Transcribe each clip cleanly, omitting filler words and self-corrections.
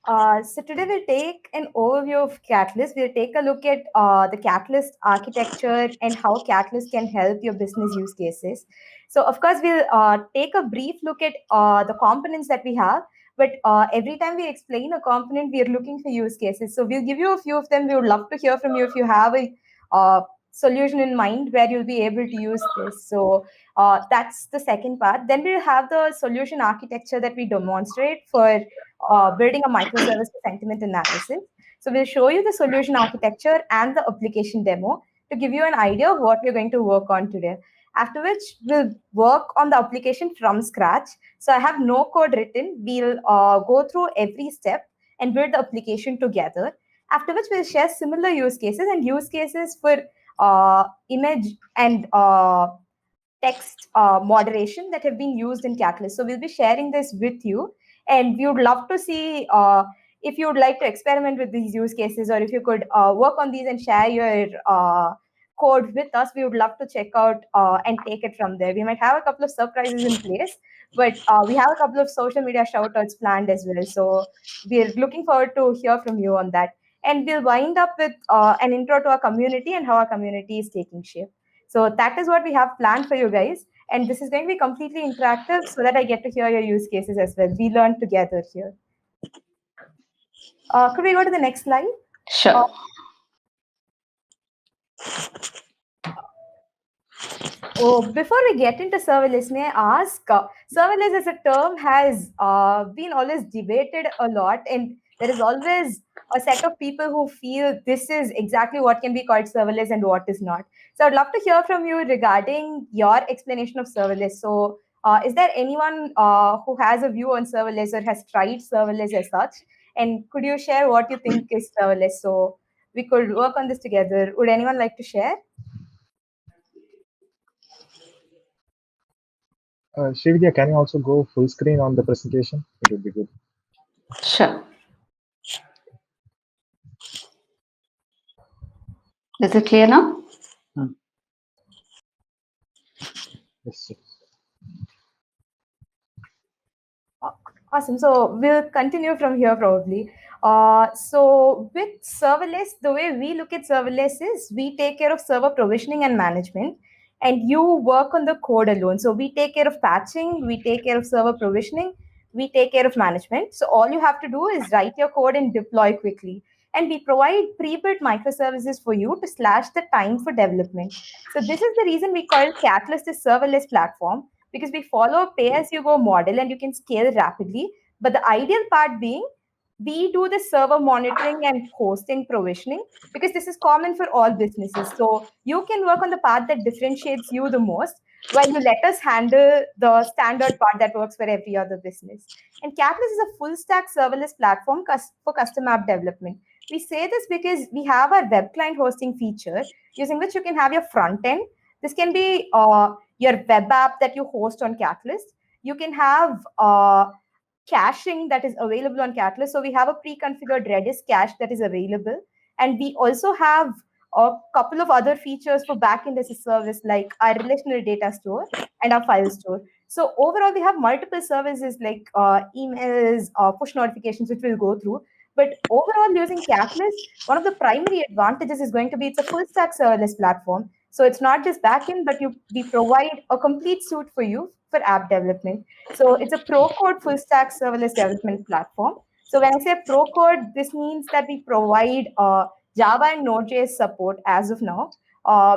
So today we'll take an overview of Catalyst. We'll take a look at the Catalyst architecture and how Catalyst can help your business use cases. So of course, we'll take a brief look at the components that we have. But every time we explain a component, we are looking for use cases. So we'll give you a few of them. We would love to hear from you if you have a solution in mind where you'll be able to use this. So that's the second part. Then we'll have the solution architecture that we demonstrate for building a microservice for sentiment analysis. So we'll show you the solution architecture and the application demo to give you an idea of what we're going to work on today. After which we'll work on the application from scratch. So I have no code written. We'll go through every step and build the application together. After which we'll share similar use cases and use cases for image and text moderation that have been used in Catalyst. So we'll be sharing this with you, and we would love to see if you would like to experiment with these use cases, or if you could work on these and share your code with us. We would love to check out and take it from there. We might have a couple of surprises in place, but we have a couple of social media shoutouts planned as well. So we're looking forward to hear from you on that. And we'll wind up with an intro to our community and how our community is taking shape. So that is what we have planned for you guys. And this is going to be completely interactive so that I get to hear your use cases as well. We learn together here. Could we go to the next slide? Sure. Before we get into serverless, may I ask, serverless as a term has been always debated a lot, and there is always a set of people who feel this is exactly what can be called serverless and what is not. So I'd love to hear from you regarding your explanation of serverless. So is there anyone who has a view on serverless or has tried serverless as such? And could you share what you think is serverless so we could work on this together? Would anyone like to share? Srividya, can you also go full screen on the presentation? It would be good. Sure. Is it clear now? Yes. Awesome. So we'll continue from here probably. So with serverless, the way we look at serverless is we take care of server provisioning and management, and you work on the code alone. So we take care of patching, we take care of server provisioning, we take care of management. So all you have to do is write your code and deploy quickly. And we provide pre-built microservices for you to slash the time for development. So this is the reason we call Catalyst a serverless platform, because we follow a pay-as-you-go model and you can scale rapidly. But the ideal part being, we do the server monitoring and hosting provisioning, because this is common for all businesses. So you can work on the part that differentiates you the most, while you let us handle the standard part that works for every other business. And Catalyst is a full stack serverless platform for custom app development. We say this because we have our web client hosting feature using which you can have your front end. This can be your web app that you host on Catalyst. You can have caching that is available on Catalyst. So we have a pre-configured Redis cache that is available. And we also have a couple of other features for backend as a service, like our relational data store and our file store. So overall, we have multiple services like emails, push notifications, which we'll go through. But overall, using Catalyst, one of the primary advantages is going to be it's a full stack serverless platform. So it's not just backend, but we provide a complete suite for you for app development. So it's a pro code full stack serverless development platform. So when I say pro code, this means that we provide Java and Node.js support as of now.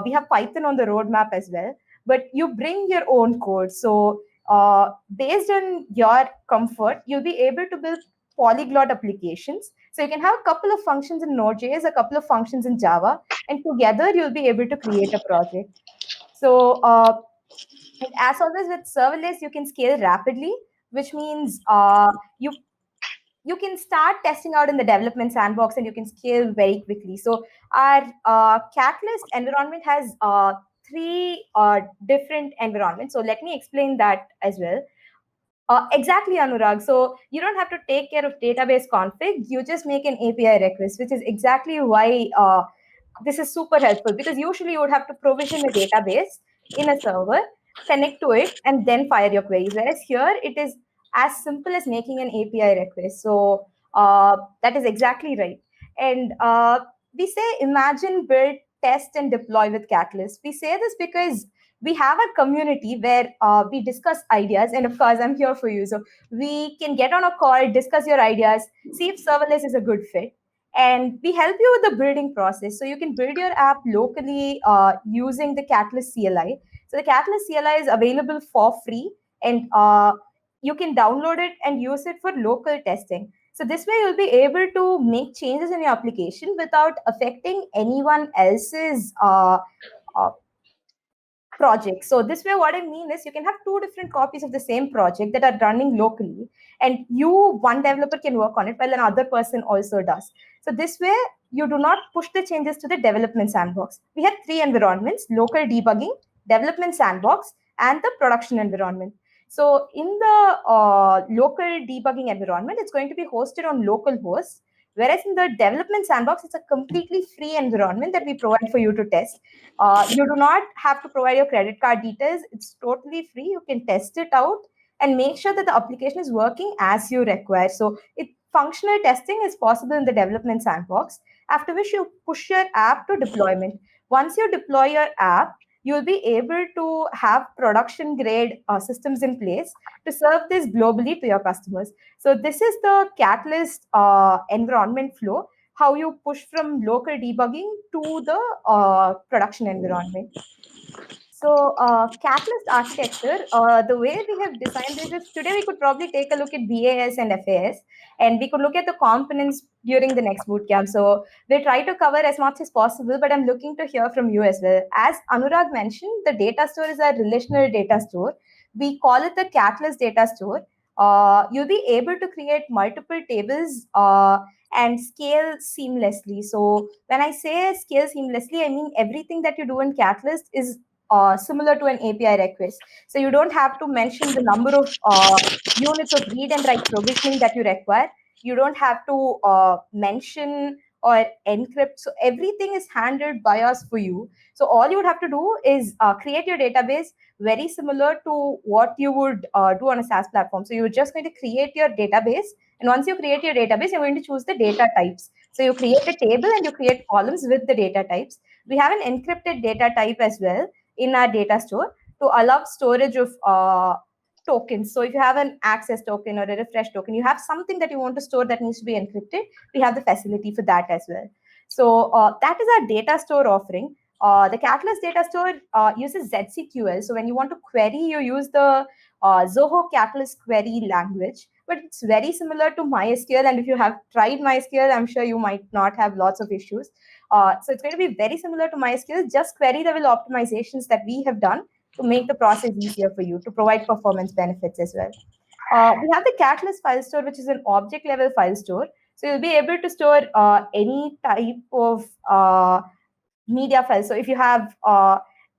We have Python on the roadmap as well, but you bring your own code. So based on your comfort, you'll be able to build polyglot applications. So you can have a couple of functions in Node.js, a couple of functions in Java, and together you'll be able to create a project. So and as always with serverless, you can scale rapidly, which means you can start testing out in the development sandbox and you can scale very quickly. So our Catalyst environment has three different environments. So let me explain that as well. Exactly, Anurag. So you don't have to take care of database config. You just make an API request, which is exactly why this is super helpful, because usually you would have to provision a database in a server, connect to it, and then fire your queries. Whereas here, it is as simple as making an API request. So That is exactly right. And we say imagine, build, test, and deploy with Catalyst. We say this because we have a community where we discuss ideas. And of course, I'm here for you. So we can get on a call, discuss your ideas, see if serverless is a good fit. And we help you with the building process. So you can build your app locally using the Catalyst CLI. So the Catalyst CLI is available for free, and you can download it and use it for local testing. So this way you'll be able to make changes in your application without affecting anyone else's uh, project. So this way, what I mean is you can have two different copies of the same project that are running locally, and you, one developer, can work on it while another person also does. So this way, you do not push the changes to the development sandbox. We have three environments: local debugging, development sandbox, and the production environment. So in the local debugging environment, it's going to be hosted on local hosts. Whereas in the development sandbox, it's a completely free environment that we provide for you to test. You do not have to provide your credit card details. It's totally free. You can test it out and make sure that the application is working as you require. So functional testing is possible in the development sandbox, after which you push your app to deployment. Once you deploy your app, you'll be able to have production grade systems in place to serve this globally to your customers. So this is the Catalyst environment flow, how you push from local debugging to the production environment. So, Catalyst architecture, the way we have designed this is, today we could probably take a look at BAS and FAS, and we could look at the components during the next bootcamp. So, we'll try to cover as much as possible, but I'm looking to hear from you as well. As Anurag mentioned, the data store is a relational data store. We call it the Catalyst data store. You'll be able to create multiple tables and scale seamlessly. So, when I say scale seamlessly, I mean everything that you do in Catalyst is similar to an API request. So you don't have to mention the number of units of read and write provisioning that you require. You don't have to mention or encrypt. So everything is handled by us for you. So all you would have to do is create your database very similar to what you would do on a SaaS platform. So you're just going to create your database. And once you create your database, you're going to choose the data types. So you create a table and you create columns with the data types. We have an encrypted data type as well in our data store to allow storage of tokens. So if you have an access token or a refresh token, you have something that you want to store that needs to be encrypted, we have the facility for that as well. So that is our data store offering. The Catalyst data store uses ZCQL. So when you want to query, you use the Zoho Catalyst query language, but it's very similar to MySQL. And if you have tried MySQL, I'm sure you might not have lots of issues. So it's going to be very similar to MySQL, just query level optimizations that we have done to make the process easier for you, to provide performance benefits as well. We have the Catalyst file store, which is an object level file store. So you'll be able to store any type of media files. So if you have,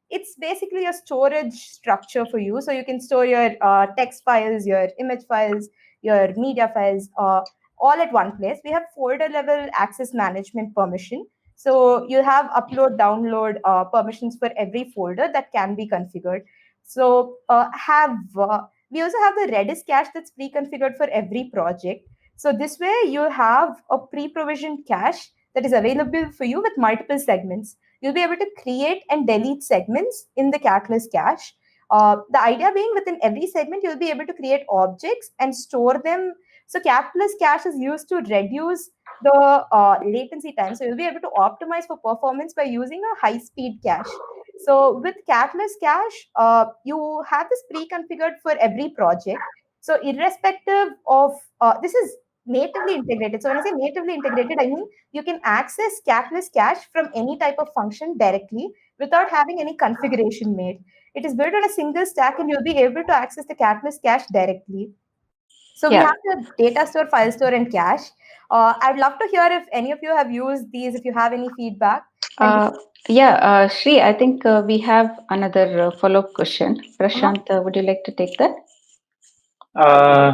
it's basically a storage structure for you. So you can store your text files, your image files, your media files, all at one place. We have folder level access management permission. So you have upload, download permissions for every folder that can be configured. So we also have the Redis cache that's pre-configured for every project. So this way you have a pre-provisioned cache that is available for you with multiple segments. You'll be able to create and delete segments in the Catalyst cache. The idea being, within every segment, you'll be able to create objects and store them. So Catalyst cache is used to reduce the latency time. So you'll be able to optimize for performance by using a high-speed cache. So with Catalyst cache, you have this pre-configured for every project. So irrespective of, this is natively integrated. So when I say natively integrated, I mean you can access Catalyst cache from any type of function directly without having any configuration made. It is built on a single stack, and you'll be able to access the Catalyst cache directly. So we Yeah. have the data store, file store, and cache. I'd love to hear if any of you have used these, if you have any feedback. And Uh, yeah, Shri, I think we have another follow-up question. uh-huh. Prashant, would you like to take that?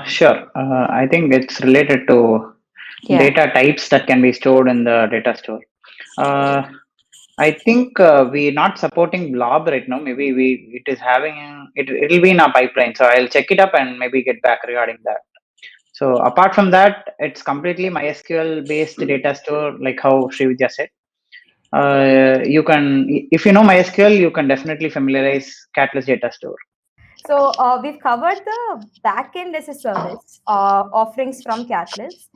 Sure. I think it's related to Yeah. data types that can be stored in the data store. Uh, I think we're not supporting blob right now. Maybe it is having it. It'll be in our pipeline. So I'll check it up and maybe get back regarding that. So apart from that, it's completely MySQL based data store, like how Srividya said. You can, if you know MySQL, you can definitely familiarize Catalyst data store. So we've covered the backend as a service offerings from Catalyst.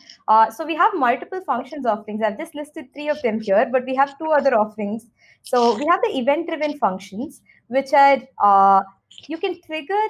So we have multiple functions offerings. I've just listed 3 of them here, but we have 2 other offerings. So we have the event-driven functions, which are you can trigger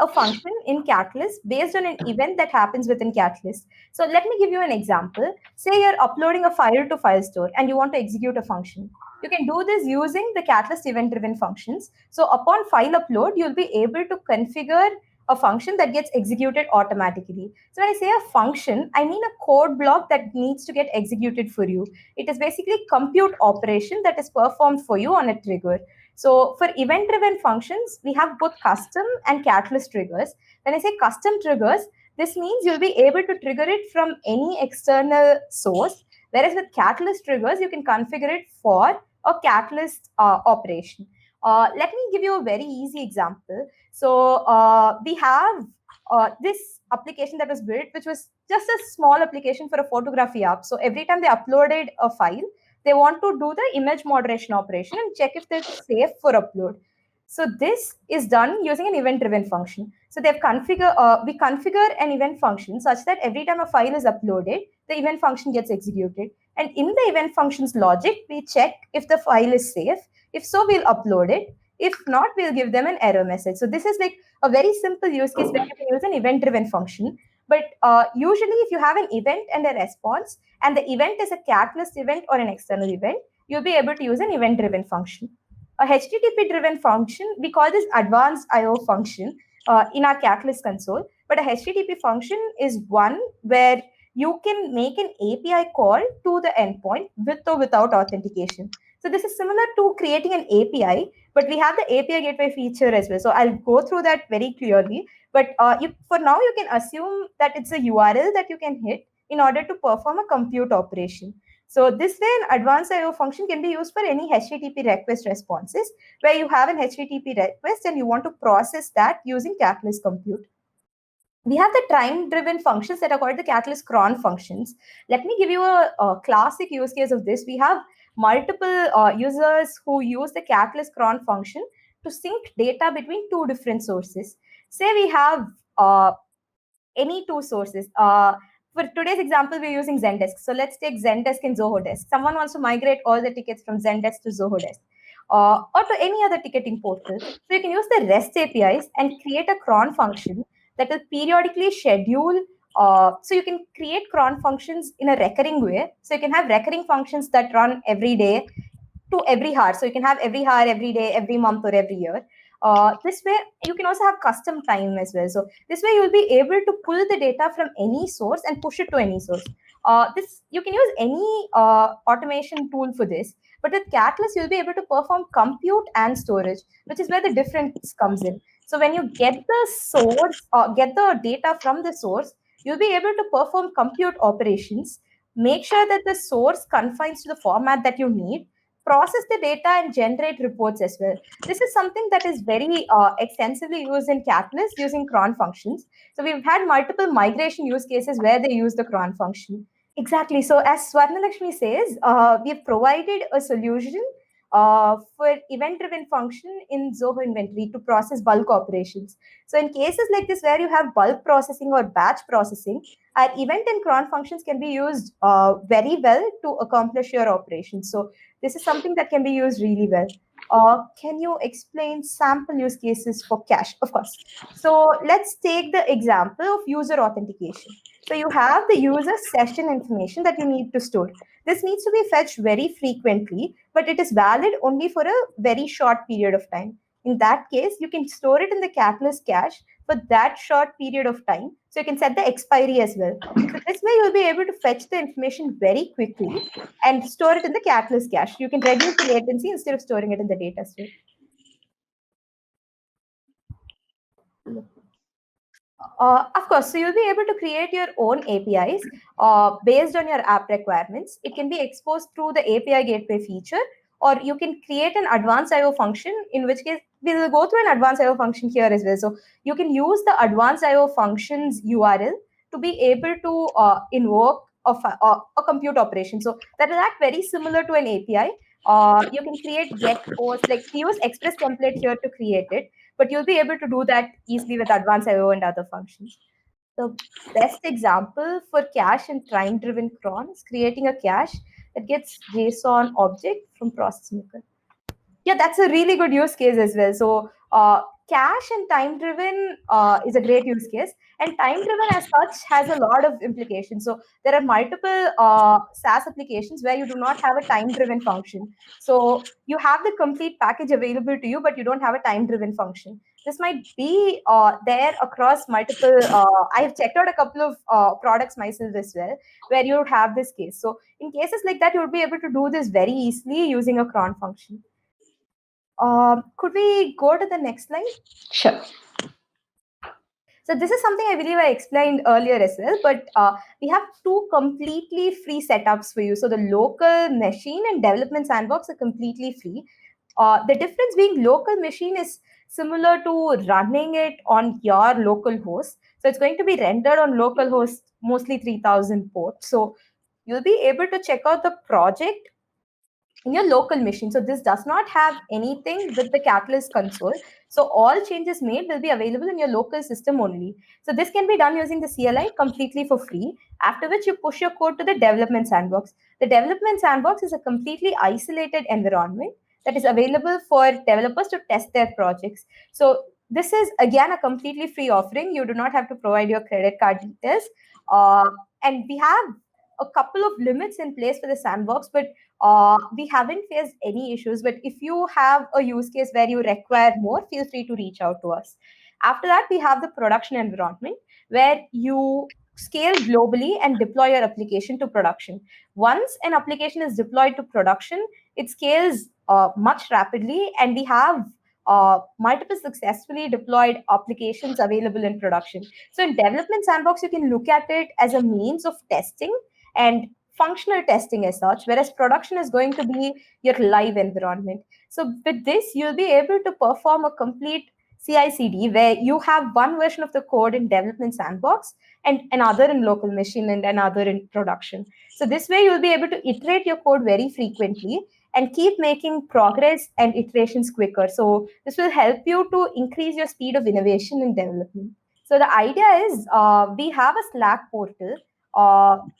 a function in Catalyst based on an event that happens within Catalyst. So let me give you an example. Say you're uploading a file to file store and you want to execute a function. You can do this using the Catalyst event-driven functions. So upon file upload, you'll be able to configure a function that gets executed automatically. So when I say a function, I mean a code block that needs to get executed for you. It is basically compute operation that is performed for you on a trigger. So for event-driven functions, we have both custom and Catalyst triggers. When I say custom triggers, this means you'll be able to trigger it from any external source. Whereas with Catalyst triggers, you can configure it for a Catalyst operation. Let me give you a very easy example. So we have this application that was built, which was just a small application for a photography app. So every time they uploaded a file, they want to do the image moderation operation and check if it's safe for upload. So this is done using an event-driven function. So we configure an event function such that every time a file is uploaded, the event function gets executed. And in the event function's logic, we check if the file is safe. If so, we'll upload it. If not, we'll give them an error message. So this is like a very simple use case where you can use an event-driven function. But usually, if you have an event and a response, and the event is a Catalyst event or an external event, you'll be able to use an event-driven function. A HTTP-driven function, we call this advanced I/O function in our Catalyst console. But a HTTP function is one where you can make an API call to the endpoint with or without authentication. So this is similar to creating an API, but we have the API gateway feature as well. So I'll go through that very clearly. But for now, you can assume that it's a URL that you can hit in order to perform a compute operation. So this way, an advanced I/O function can be used for any HTTP request responses where you have an HTTP request and you want to process that using Catalyst compute. We have the time-driven functions that are called the Catalyst cron functions. Let me give you a classic use case of this. We have multiple users who use the Catalyst cron function to sync data between 2 different sources. Say we have any 2 sources. For today's example, we're using Zendesk. So let's take Zendesk and Zoho Desk. Someone wants to migrate all the tickets from Zendesk to Zoho Desk or to any other ticketing portal. So you can use the REST APIs and create a cron function that will periodically schedule. So you can create cron functions in a recurring way. So you can have recurring functions that run every day to every hour. So you can have every hour, every day, every month, or every year. This way, you can also have custom time as well. So this way, you'll be able to pull the data from any source and push it to any source. This you can use any automation tool for this. But with Catalyst, you'll be able to perform compute and storage, which is where the difference comes in. So when you get the source, get the data from the source, you'll be able to perform compute operations, make sure that the source confines to the format that you need, process the data and generate reports as well. This is something that is very extensively used in Catalyst using cron functions. So we've had multiple migration use cases where they use the cron function. Exactly. So as Swarnalakshmi says, we've provided a solution for event-driven function in Zoho Inventory to process bulk operations. So in cases like this where you have bulk processing or batch processing, our event and cron functions can be used very well to accomplish your operations. So this is something that can be used really well. Can you explain sample use cases for cache? Of course. So let's take the example of user authentication. So you have the user session information that you need to store. This needs to be fetched very frequently, but it is valid only for a very short period of time. In that case, you can store it in the Catalyst cache for that short period of time. So you can set the expiry as well. So this way, you'll be able to fetch the information very quickly and store it in the Catalyst cache. You can reduce the latency instead of storing it in the data store. Of course, so you'll be able to create your own APIs based on your app requirements. It can be exposed through the API gateway feature, or you can create an advanced I/O function, in which case we will go through an advanced I/O function here as well. So you can use the advanced I/O functions URL to be able to invoke a compute operation. So that will act very similar to an API. You can create get post, like we use Express template here to create it, but you'll be able to do that easily with advanced IO and other functions. The best example for cache and time driven cron is creating a cache that gets JSON object from process maker. Yeah, that's a really good use case as well. So cache and time driven is a great use case, and time driven as such has a lot of implications. So there are multiple SaaS applications where you do not have a time driven function. So you have the complete package available to you, but you don't have a time driven function. This might be there across multiple. I've checked out a couple of products myself as well, where you have this case. So in cases like that, you would be able to do this very easily using a cron function. Could we go to the next slide? Sure. So this is something I believe I explained earlier as well, but we have two completely free setups for you. So the local machine and development sandbox are completely free. The difference being local machine is similar to running it on your local host. So it's going to be rendered on local host, mostly 3000 ports. So you'll be able to check out the project in your local machine. So this does not have anything with the Catalyst console. So all changes made will be available in your local system only. So this can be done using the CLI completely for free, after which you push your code to the development sandbox. The development sandbox is a completely isolated environment that is available for developers to test their projects. So this is again a completely free offering. You do not have to provide your credit card details. And we have a couple of limits in place for the sandbox, but we haven't faced any issues. But if you have a use case where you require more, feel free to reach out to us. After that, we have the production environment where you scale globally and deploy your application to production. Once an application is deployed to production, it scales much rapidly, and we have multiple successfully deployed applications available in production. So in development sandbox, you can look at it as a means of testing and functional testing as such, whereas production is going to be your live environment. So with this, you'll be able to perform a complete CI/CD where you have one version of the code in development sandbox and another in local machine and another in production. So this way, you'll be able to iterate your code very frequently and keep making progress and iterations quicker. So this will help you to increase your speed of innovation and development. So the idea is we have a Slack portal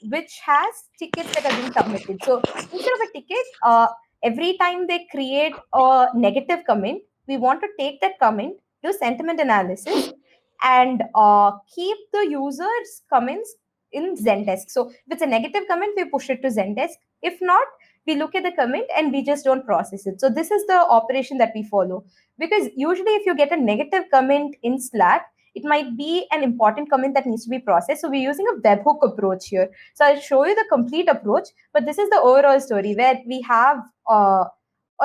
which has tickets that are being submitted. So instead of a ticket, every time they create a negative comment, we want to take that comment, do sentiment analysis, and keep the user's comments in Zendesk. So if it's a negative comment, we push it to Zendesk. If not, we look at the comment and we just don't process it. So this is the operation that we follow. Because usually if you get a negative comment in Slack, it might be an important comment that needs to be processed. So we're using a webhook approach here. So I'll show you the complete approach, but this is the overall story where we have a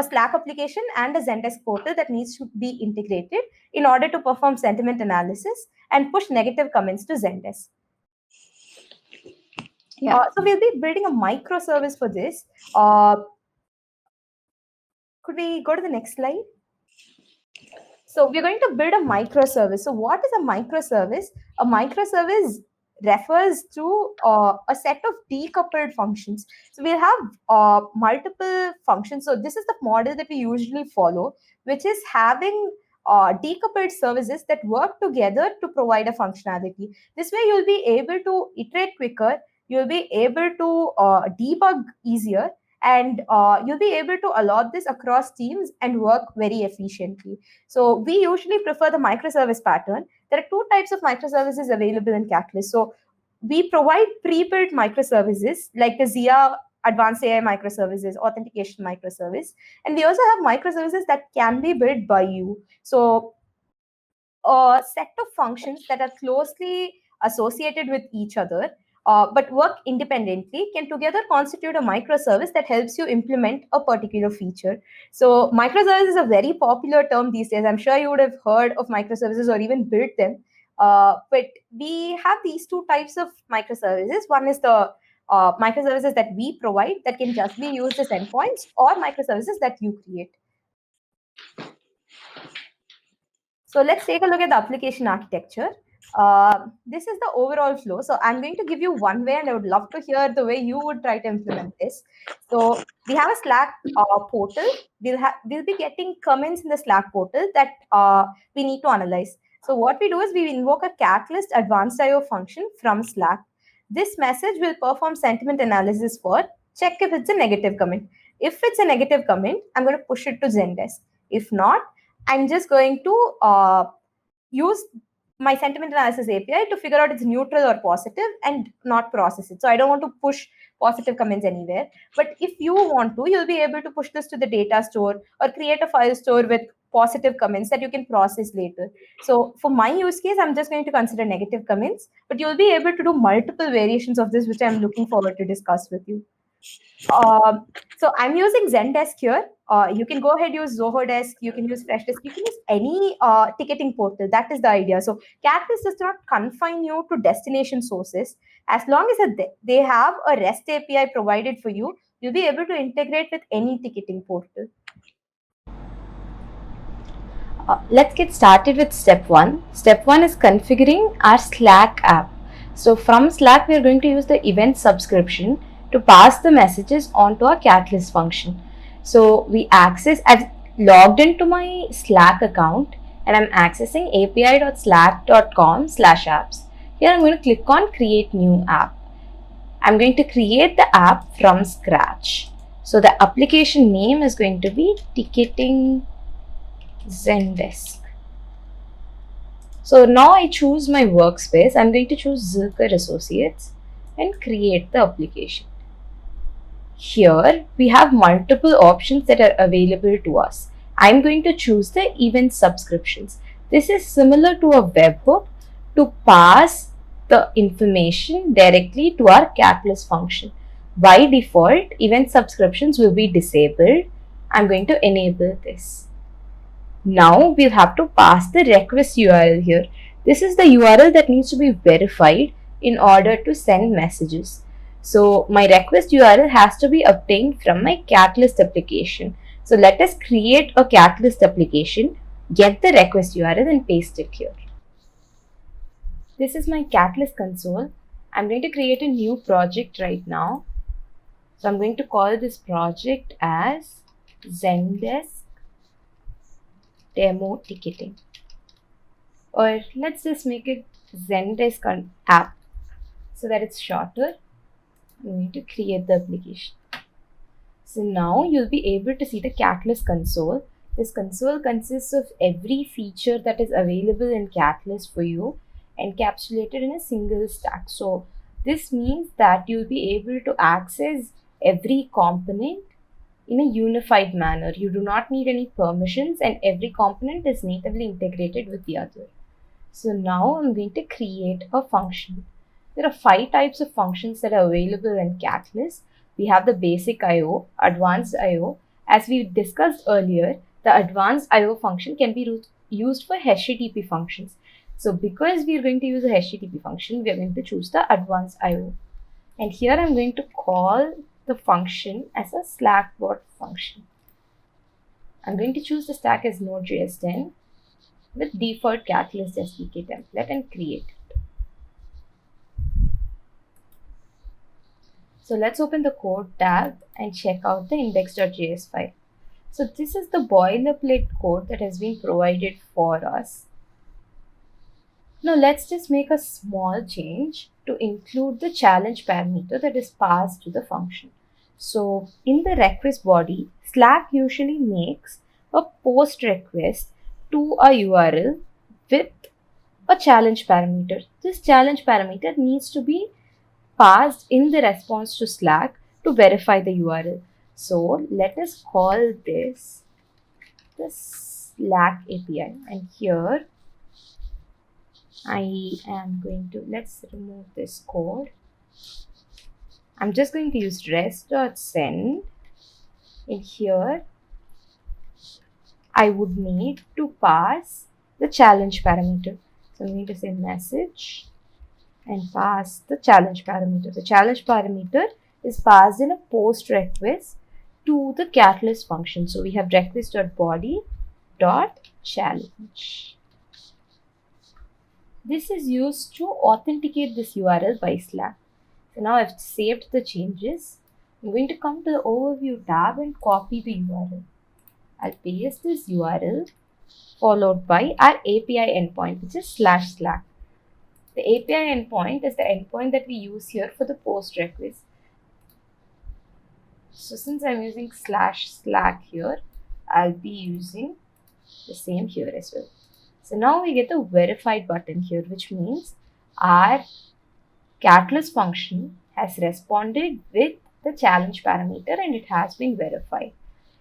Slack application and a Zendesk portal that needs to be integrated in order to perform sentiment analysis and push negative comments to Zendesk. Yeah. So we'll be building a microservice for this. Could we go to the next slide? So we're going to build a microservice. So what is a microservice? A microservice refers to a set of decoupled functions. So we'll have multiple functions. So this is the model that we usually follow, which is having decoupled services that work together to provide a functionality. This way you'll be able to iterate quicker, you'll be able to debug easier, and you'll be able to allot this across teams and work very efficiently. So we usually prefer the microservice pattern. There are two types of microservices available in Catalyst. So we provide pre-built microservices like the ZIA advanced AI microservices, authentication microservice. And we also have microservices that can be built by you. So a set of functions that are closely associated with each other but work independently can together constitute a microservice that helps you implement a particular feature. So microservice is a very popular term these days. I'm sure you would have heard of microservices or even built them. But we have these two types of microservices. One is the microservices that we provide that can just be used as endpoints, or microservices that you create. So let's take a look at the application architecture. This is the overall flow. So I'm going to give you one way, and I would love to hear the way you would try to implement this. So we have a Slack portal. We'll be getting comments in the Slack portal that we need to analyze. So what we do is we invoke a catalyst advanced IO function from Slack. This message will perform sentiment analysis for check if it's a negative comment. If it's a negative comment, I'm going to push it to Zendesk. If not, I'm just going to use my sentiment analysis API to figure out it's neutral or positive and not process it. So I don't want to push positive comments anywhere. But if you want to, you'll be able to push this to the data store or create a file store with positive comments that you can process later. So for my use case, I'm just going to consider negative comments, but you'll be able to do multiple variations of this, which I'm looking forward to discuss with you. So I'm using Zendesk here. You can go ahead, use Zoho Desk. You can use Freshdesk. You can use any ticketing portal. That is the idea. So Catalyst does not confine you to destination sources. As long as they have a REST API provided for you, you'll be able to integrate with any ticketing portal. Let's get started with step 1. Step 1 is configuring our Slack app. So from Slack, we are going to use the event subscription to pass the messages onto our Catalyst function. So I've logged into my Slack account and I'm accessing api.slack.com/apps. Here I'm going to click on create new app. I'm going to create the app from scratch. So the application name is going to be ticketing Zendesk. So now I choose my workspace. I'm going to choose Zirker Associates and create the application. Here we have multiple options that are available to us. I'm going to choose the event subscriptions. This is similar to a webhook to pass the information directly to our Catalyst function. By default, event subscriptions will be disabled. I'm going to enable this. Now we'll have to pass the request URL here. This is the URL that needs to be verified in order to send messages. So my request URL has to be obtained from my Catalyst application. So let us create a Catalyst application, get the request URL and paste it here. This is my Catalyst console. I'm going to create a new project right now. So I'm going to call this project as Zendesk Demo Ticketing, or let's just make it Zendesk app so that it's shorter. I'm going to create the application. So now you'll be able to see the Catalyst console. This console consists of every feature that is available in Catalyst for you, encapsulated in a single stack. So this means that you'll be able to access every component in a unified manner. You do not need any permissions and every component is natively integrated with the other. So now I'm going to create a function. There are 5 types of functions that are available in Catalyst. We have the basic IO, advanced IO. As we discussed earlier, the advanced IO function can be used for HTTP functions. So because we are going to use a HTTP function, we are going to choose the advanced IO. And here I'm going to call the function as a Slack bot function. I'm going to choose the stack as Node.js 10 with default Catalyst SDK template and create it. So let's open the code tab and check out the index.js file. So this is the boilerplate code that has been provided for us. Now let's just make a small change to include the challenge parameter that is passed to the function. So in the request body, Slack usually makes a post request to a URL with a challenge parameter. This challenge parameter needs to be passed in the response to Slack to verify the URL. So let us call this the Slack API, and here I am going to, let's remove this code. I'm just going to use rest.send. In here, I would need to pass the challenge parameter. So I'm going to say message and pass the challenge parameter. The challenge parameter is passed in a post request to the Catalyst function. So we have request.body.challenge. This is used to authenticate this URL by Slack. So now I've saved the changes. I'm going to come to the overview tab and copy the URL. I'll paste this URL followed by our API endpoint, which is /Slack. The API endpoint is the endpoint that we use here for the post request. So since I'm using /Slack here, I'll be using the same here as well. So now we get the verified button here, which means our Catalyst function has responded with the challenge parameter and it has been verified.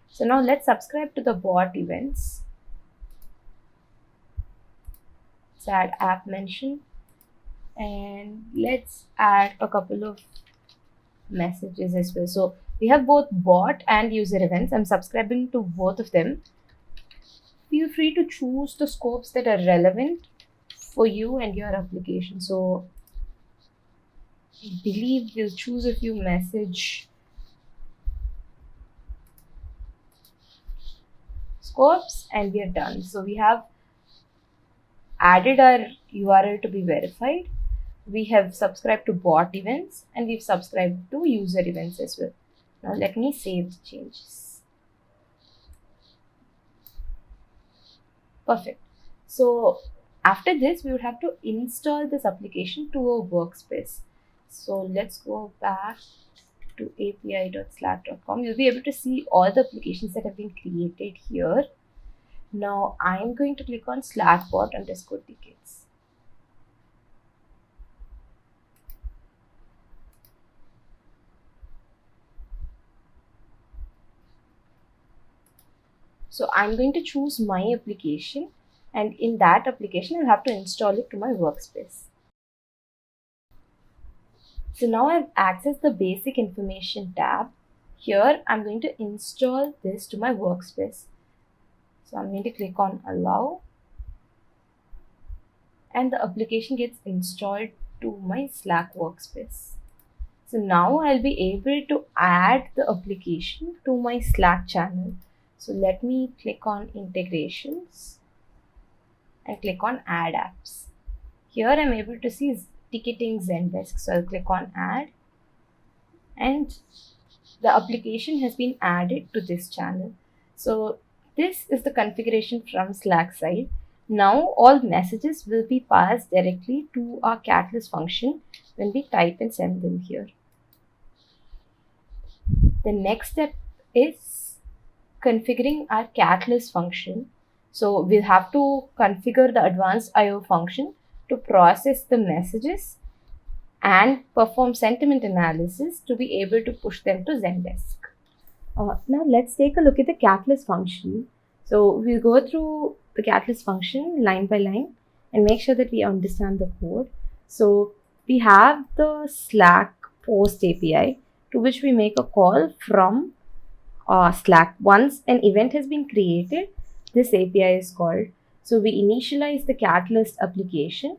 So now let's subscribe to the bot events. Let's add app mention and let's add a couple of messages as well. So we have both bot and user events. I'm subscribing to both of them. Feel free to choose the scopes that are relevant for you and your application. So I believe we'll choose a few message scopes and we are done. So we have added our URL to be verified. We have subscribed to bot events and we've subscribed to user events as well. Now let me save the changes. Perfect. So after this, we would have to install this application to a workspace. So let's go back to api.slack.com. You'll be able to see all the applications that have been created here. Now I'm going to click on Slackbot_tickets. So I'm going to choose my application and in that application I'll have to install it to my workspace. So now I've accessed the basic information tab. Here I'm going to install this to my workspace. So I'm going to click on allow and the application gets installed to my Slack workspace. So now I'll be able to add the application to my Slack channel. So let me click on integrations and click on add apps. Here I'm able to see ticketing Zendesk. So I'll click on add and the application has been added to this channel. So this is the configuration from Slack side. Now all messages will be passed directly to our Catalyst function when we type and send them here. The next step is configuring our Catalyst function. So we'll have to configure the advanced IO function to process the messages and perform sentiment analysis to be able to push them to Zendesk. Now let's take a look at the Catalyst function. So we'll go through the Catalyst function line by line and make sure that we understand the code. So we have the Slack post API to which we make a call from Slack. Once an event has been created, this API is called. So we initialize the Catalyst application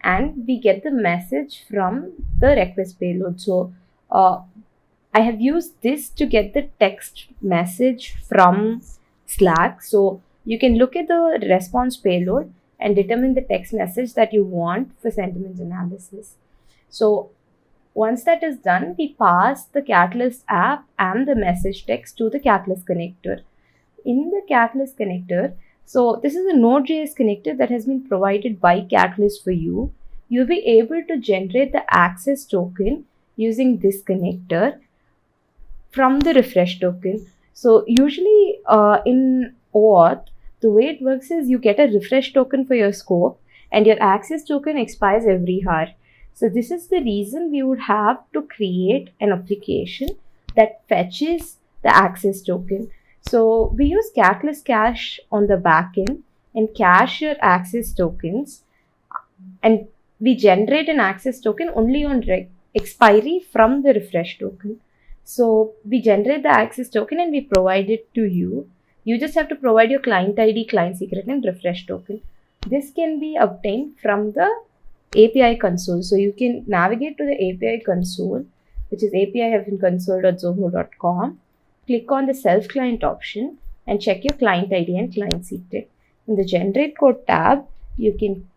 and we get the message from the request payload. So I have used this to get the text message from Slack. So you can look at the response payload and determine the text message that you want for sentiment analysis. So once that is done, we pass the Catalyst app and the message text to the Catalyst connector. In the Catalyst connector, so this is a Node.js connector that has been provided by Catalyst for you. You'll be able to generate the access token using this connector from the refresh token. So usually in OAuth, the way it works is you get a refresh token for your scope and your access token expires every hour. So this is the reason we would have to create an application that fetches the access token. So we use Catalyst Cache on the backend and cache your access tokens, and we generate an access token only on expiry from the refresh token. So we generate the access token and we provide it to you. You just have to provide your client ID, client secret, and refresh token. This can be obtained from the API console. So you can navigate to the API console, which is api-console.zoho.com. Click on the self-client option and check your client ID and client secret. In the generate code tab, you can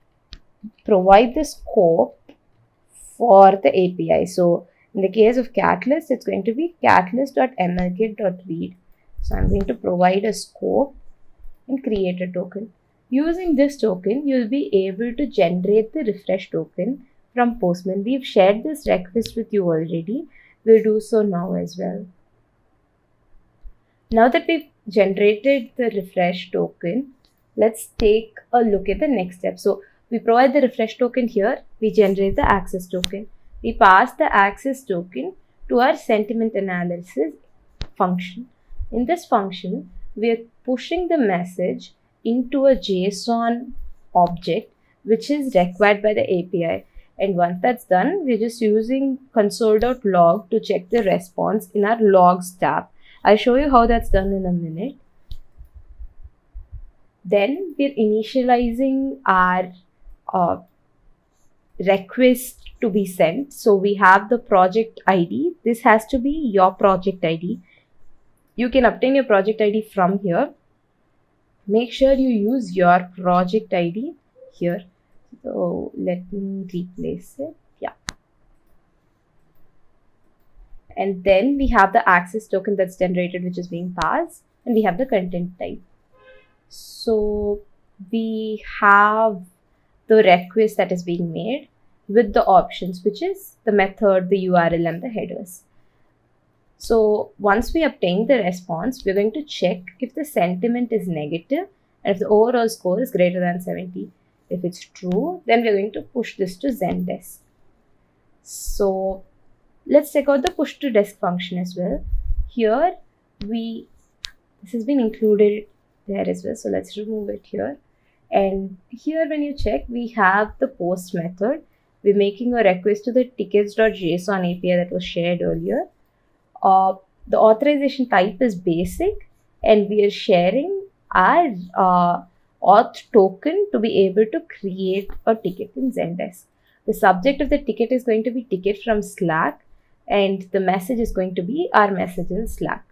provide the scope for the API. So in the case of Catalyst, it's going to be catalyst.mlkit.read. So I'm going to provide a scope and create a token. Using this token, you'll be able to generate the refresh token from Postman. We've shared this request with you already. We'll do so now as well. Now that we've generated the refresh token, let's take a look at the next step. So we provide the refresh token here, we generate the access token. We pass the access token to our sentiment analysis function. In this function, we are pushing the message into a JSON object which is required by the API. And once that's done, we're just using console.log to check the response in our logs tab. I'll show you how that's done in a minute. Then we're initializing our request to be sent. So we have the project ID. This has to be your project ID. You can obtain your project ID from here. Make sure you use your project ID here. So let me replace it. Yeah. And then we have the access token that's generated, which is being passed, and we have the content type. So we have the request that is being made with the options, which is the method, the URL, and the headers. So once we obtain the response, we're going to check if the sentiment is negative and if the overall score is greater than 70. If it's true, then we're going to push this to Zendesk. So let's check out the push to desk function as well. Here this has been included there as well. So let's remove it here. And here when you check, we have the post method. We're making a request to the tickets.json API that was shared earlier. The authorization type is basic, and we are sharing our auth token to be able to create a ticket in Zendesk. The subject of the ticket is going to be ticket from Slack, and the message is going to be our message in Slack.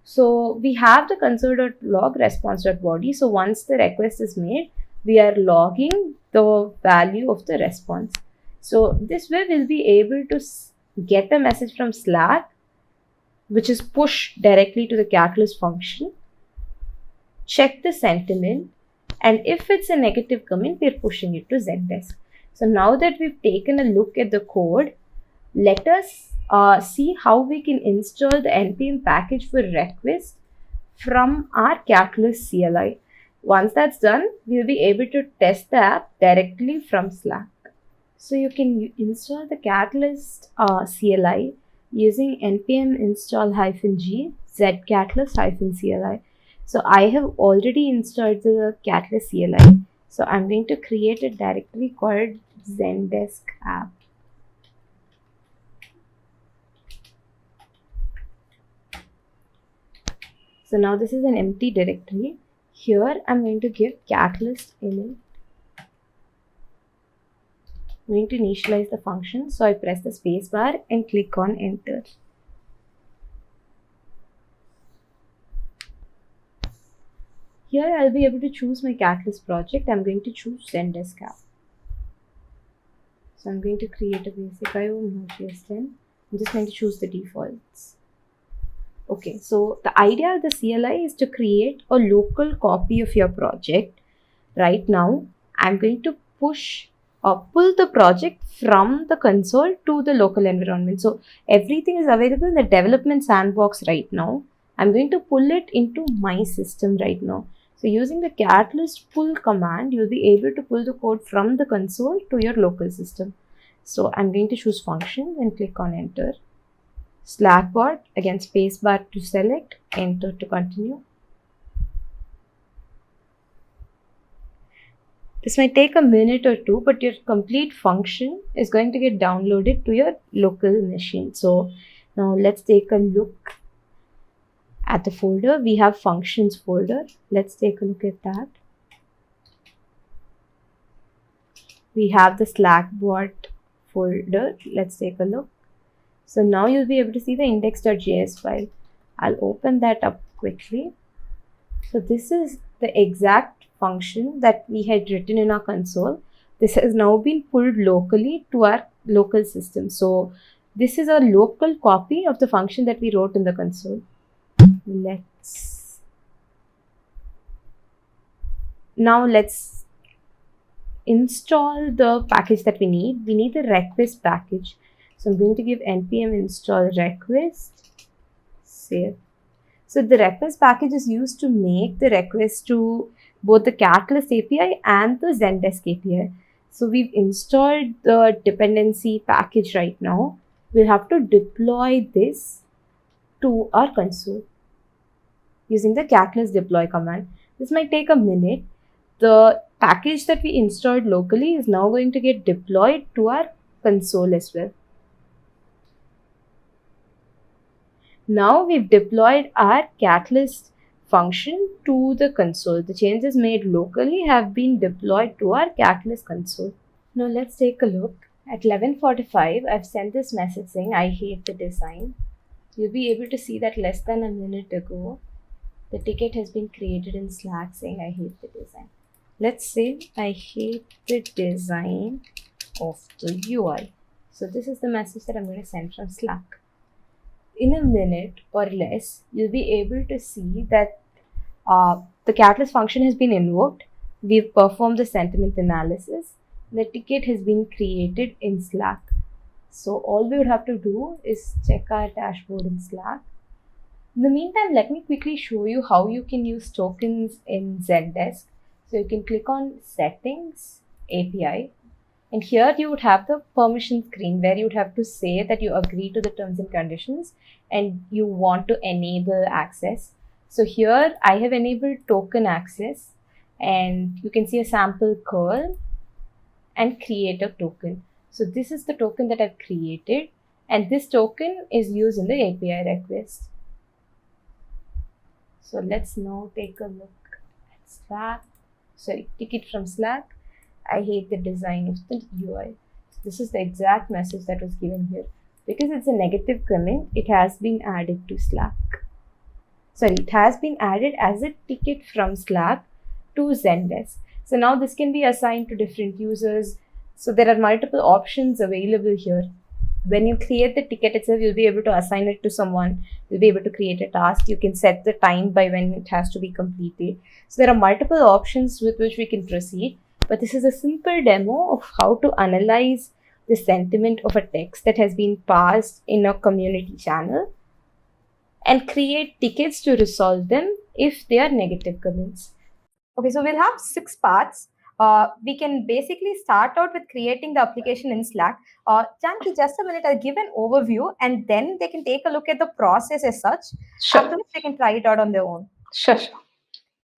So we have the console.log response.body. So once the request is made, we are logging the value of the response. So this way we'll be able to get a message from Slack, which is pushed directly to the Catalyst function, check the sentiment, and if it's a negative comment, we're pushing it to Zendesk. So now that we've taken a look at the code, let us see how we can install the npm package for request from our Catalyst CLI. Once that's done, we'll be able to test the app directly from Slack. So you can install the Catalyst CLI using npm install -g zcatalyst-cli. So I have already installed the Catalyst CLI. So I'm going to create a directory called Zendesk app. So now this is an empty directory. Here I'm going to give Catalyst init. I'm going to initialize the function. So I press the space bar and click on enter. Here I'll be able to choose my Catalyst project. I'm going to choose Zendesk app. So I'm going to create a basic IO Node.js 10. I'm just going to choose the defaults. Okay, so the idea of the CLI is to create a local copy of your project. Right now, I'm going to pull the project from the console to the local environment. So everything is available in the development sandbox right now. I'm going to pull it into my system right now. So using the Catalyst pull command, you'll be able to pull the code from the console to your local system. So I'm going to choose function and click on enter. Slackbot, again spacebar to select, enter to continue. This might take a minute or two, but your complete function is going to get downloaded to your local machine. So now let's take a look at the folder. We have functions folder. Let's take a look at that. We have the Slackbot folder. Let's take a look. So now you'll be able to see the index.js file. I'll open that up quickly. So this is the exact function that we had written in our console. This has now been pulled locally to our local system. So this is a local copy of the function that we wrote in the console. Let's install the package that we need. We need the request package. So I'm going to give npm install request, save. So the request package is used to make the request to both the Catalyst API and the Zendesk API. So we've installed the dependency package right now. We'll have to deploy this to our console using the Catalyst deploy command. This might take a minute. The package that we installed locally is now going to get deployed to our console as well. Now we've deployed our Catalyst function to the console. The changes made locally have been deployed to our Catalyst console. Now let's take a look. At 11:45, I've sent this message saying, I hate the design. You'll be able to see that less than a minute ago, the ticket has been created in Slack saying, I hate the design. Let's say, I hate the design of the UI. So this is the message that I'm going to send from Slack. In a minute or less, you'll be able to see that the Catalyst function has been invoked. We've performed the sentiment analysis. The ticket has been created in Slack. So all we would have to do is check our dashboard in Slack. In the meantime, let me quickly show you how you can use tokens in Zendesk. So you can click on Settings, API. And here you would have the permission screen where you would have to say that you agree to the terms and conditions and you want to enable access. So here I have enabled token access, and you can see a sample curl and create a token. So this is the token that I've created, and this token is used in the API request. So let's now take a look at Slack. Sorry, ticket from Slack. I hate the design of the UI. This is the exact message that was given here. Because it's a negative comment, it has been added to Slack. Sorry, it has been added as a ticket from Slack to Zendesk. So now this can be assigned to different users. So there are multiple options available here. When you create the ticket itself, you'll be able to assign it to someone. You'll be able to create a task. You can set the time by when it has to be completed. So there are multiple options with which we can proceed. But this is a simple demo of how to analyze the sentiment of a text that has been passed in a community channel and create tickets to resolve them if they are negative comments. Okay, so we'll have 6 parts. We can basically start out with creating the application in Slack. Janki, just a minute, I'll give an overview and then they can take a look at the process as such. Sure. After which they can try it out on their own. Sure.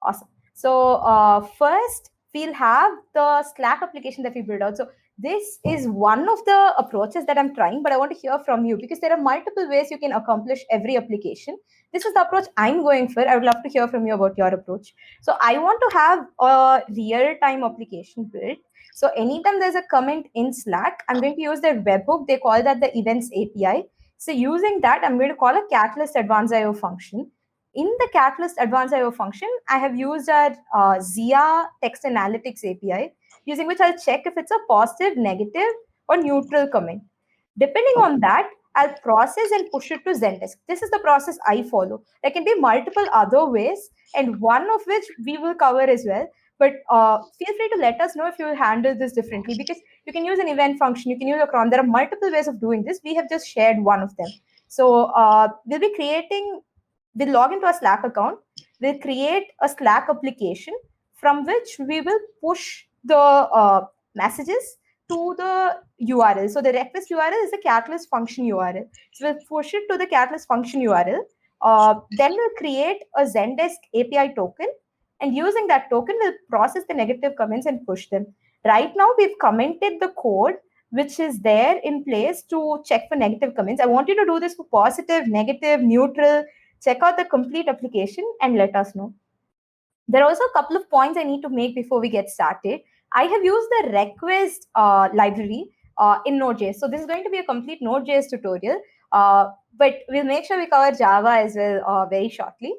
Awesome. So first, we'll have the Slack application that we built out. So this is one of the approaches that I'm trying, but I want to hear from you because there are multiple ways you can accomplish every application. This is the approach I'm going for. I would love to hear from you about your approach. So I want to have a real-time application built. So anytime there's a comment in Slack, I'm going to use their webhook. They call that the events API. So using that, I'm going to call a Catalyst Advanced IO function. In the Catalyst Advanced IO function, I have used our Zia Text Analytics API, using which I'll check if it's a positive, negative, or neutral comment. Depending on that, I'll process and push it to Zendesk. This is the process I follow. There can be multiple other ways, and one of which we will cover as well. But feel free to let us know if you will handle this differently, because you can use an event function, you can use a cron. There are multiple ways of doing this. We have just shared one of them. So we'll log into a Slack account. We'll create a Slack application from which we will push the messages to the URL. So the request URL is the Catalyst function URL. So we'll push it to the Catalyst function URL. Then we'll create a Zendesk API token. And using that token, we'll process the negative comments and push them. Right now, we've commented the code which is there in place to check for negative comments. I want you to do this for positive, negative, neutral. Check out the complete application and let us know. There are also a couple of points I need to make before we get started. I have used the request library in Node.js. So this is going to be a complete Node.js tutorial, but we'll make sure we cover Java as well very shortly.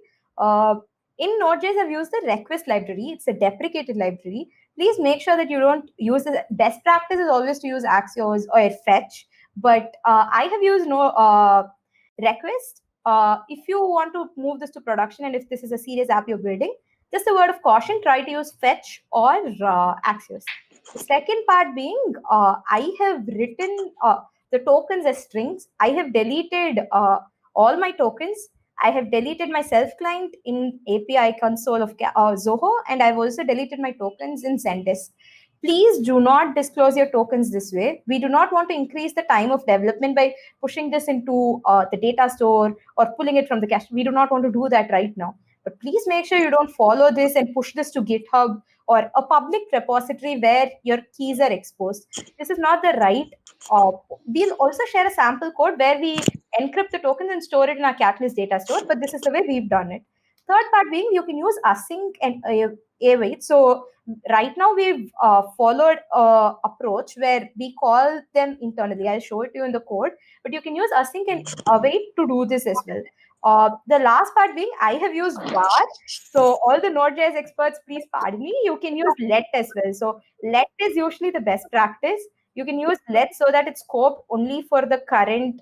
In Node.js, I've used the request library. It's a deprecated library please make sure that you don't use the best practice is always to use Axios or Fetch. But I have used no request. If you want to move this to production and if this is a serious app you're building, just a word of caution, try to use Fetch or Axios. The second part being, I have written the tokens as strings. I have deleted all my tokens. I have deleted my self client in API console of Zoho, and I've also deleted my tokens in Zendesk. Please do not disclose your tokens this way. We do not want to increase the time of development by pushing this into the data store or pulling it from the cache. We do not want to do that right now. But please make sure you don't follow this and push this to GitHub or a public repository where your keys are exposed. This is not the right. We'll also share a sample code where we encrypt the tokens and store it in our Catalyst data store, but this is the way we've done it. Third part being, you can use async and await. So right now we've followed a approach where we call them internally. I'll show it to you in the code, but you can use async and await to do this as well. The last part being, I have used var. So all the Node.js experts, please pardon me. You can use let as well. So let is usually the best practice. You can use let so that it's scoped only for the current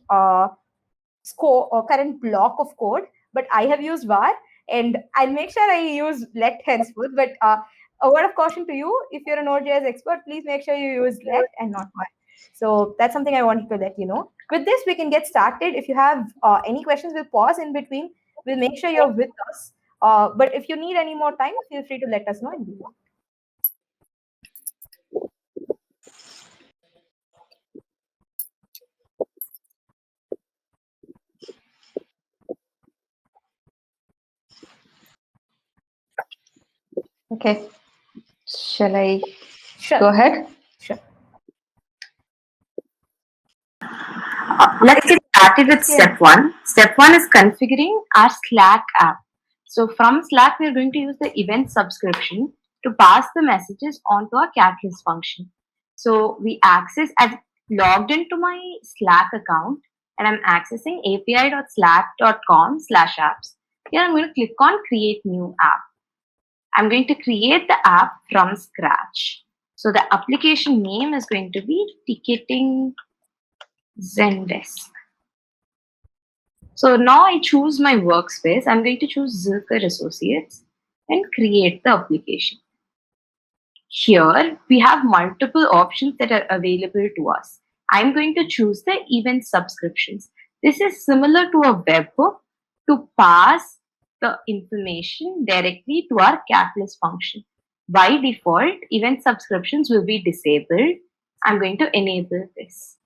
current block of code. But I have used var, and I'll make sure I use let henceforth. But a word of caution to you: if you're a Node.js expert, please make sure you use let and not var. So that's something I wanted to let you know. With this, we can get started. If you have any questions, we'll pause in between. We'll make sure you're with us. But if you need any more time, feel free to let us know and we will. Okay. Shall I Sure. go ahead? Sure. Let's get started with step one. Step one is configuring our Slack app. So from Slack, we're going to use the event subscription to pass the messages onto our Catalyst function. So I've logged into my Slack account and I'm accessing api.slack.com/apps. Here I'm going to click on create new app. I'm going to create the app from scratch. So the application name is going to be ticketing Zendesk. So now I choose my workspace. I'm going to choose Zilker Associates and create the application. Here we have multiple options that are available to us. I'm going to choose the event subscriptions. This is similar to a webhook to pass the information directly to our Catalyst function. By default, event subscriptions will be disabled. I'm going to enable this.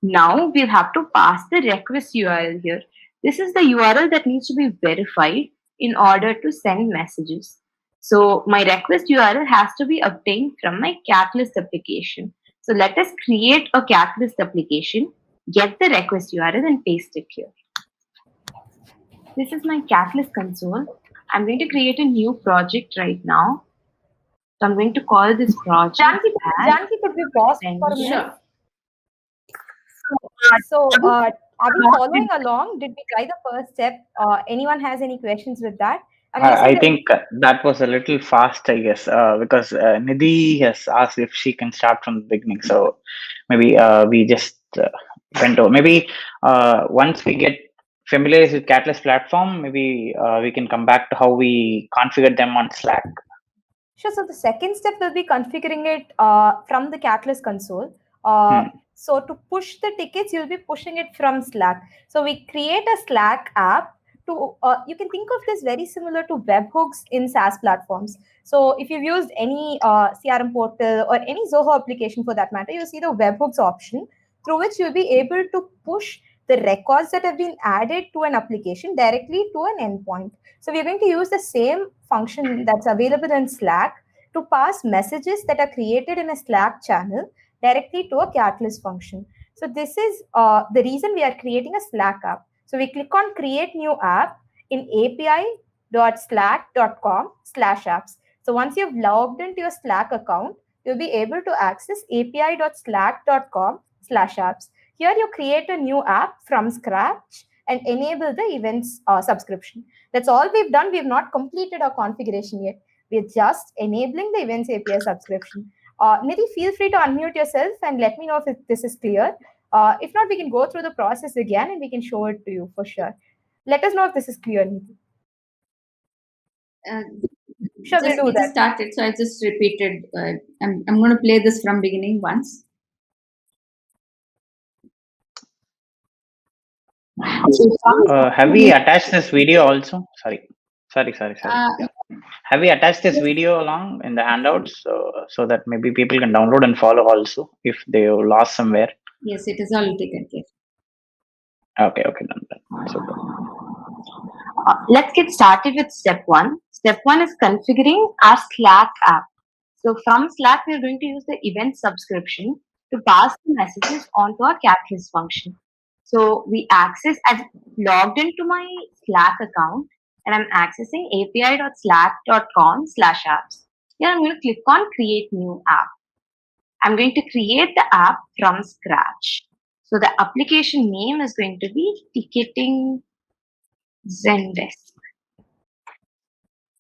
Now we'll have to pass the request URL here. This is the URL that needs to be verified in order to send messages. So my request URL has to be obtained from my Catalyst application. So let us create a Catalyst application, get the request URL and paste it here. This is my Catalyst console. I'm going to create a new project right now. So I'm going to call this project. Janki, could we pause for a minute? Sure. So, are we following along? Did we try the first step? Anyone has any questions with that? I think that was a little fast, I guess, because Nidhi has asked if she can start from the beginning. So maybe we just went over. Maybe once we get familiar with Catalyst platform, maybe we can come back to how we configure them on Slack. Sure. So the second step will be configuring it from the Catalyst console. So to push the tickets, you'll be pushing it from Slack. So we create a Slack app. You can think of this very similar to webhooks in SaaS platforms. So if you've used any CRM portal or any Zoho application for that matter, you see the webhooks option through which you'll be able to push the records that have been added to an application directly to an endpoint. So we're going to use the same function that's available in Slack to pass messages that are created in a Slack channel directly to a Catalyst function. So this is the reason we are creating a Slack app. So we click on create new app in api.slack.com/apps. So once you've logged into your Slack account, you'll be able to access api.slack.com/apps. Here you create a new app from scratch and enable the events subscription. That's all we've done. We've not completed our configuration yet. We're just enabling the Events API subscription. Nidhi, feel free to unmute yourself and let me know if this is clear. If not, we can go through the process again and we can show it to you for sure. Let us know if this is clear, Nidhi. Sure, we'll do We that. just started, so I just repeated. I'm going to play this from beginning once. Have we attached this video also? Sorry. Yeah. Have we attached this video along in the handouts so that maybe people can download and follow also if they lost somewhere? Yes, it is all taken care. Okay, done. Super. Let's get started with step 1. Step 1 is configuring our Slack app. So from Slack, we're going to use the event subscription to pass the messages onto our Catalyst function. So I've logged into my Slack account and I'm accessing api.slack.com/apps. Here I'm going to click on create new app. I'm going to create the app from scratch. So the application name is going to be ticketing Zendesk.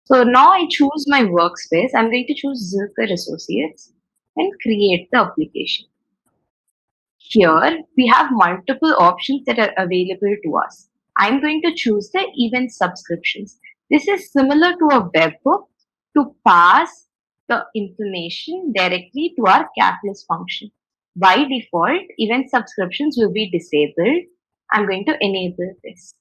So now I choose my workspace. I'm going to choose Zilker Associates and create the application. Here we have multiple options that are available to us. I'm going to choose the event subscriptions. This is similar to a webhook to pass the information directly to our Catalyst function. By default, event subscriptions will be disabled. I'm going to enable this.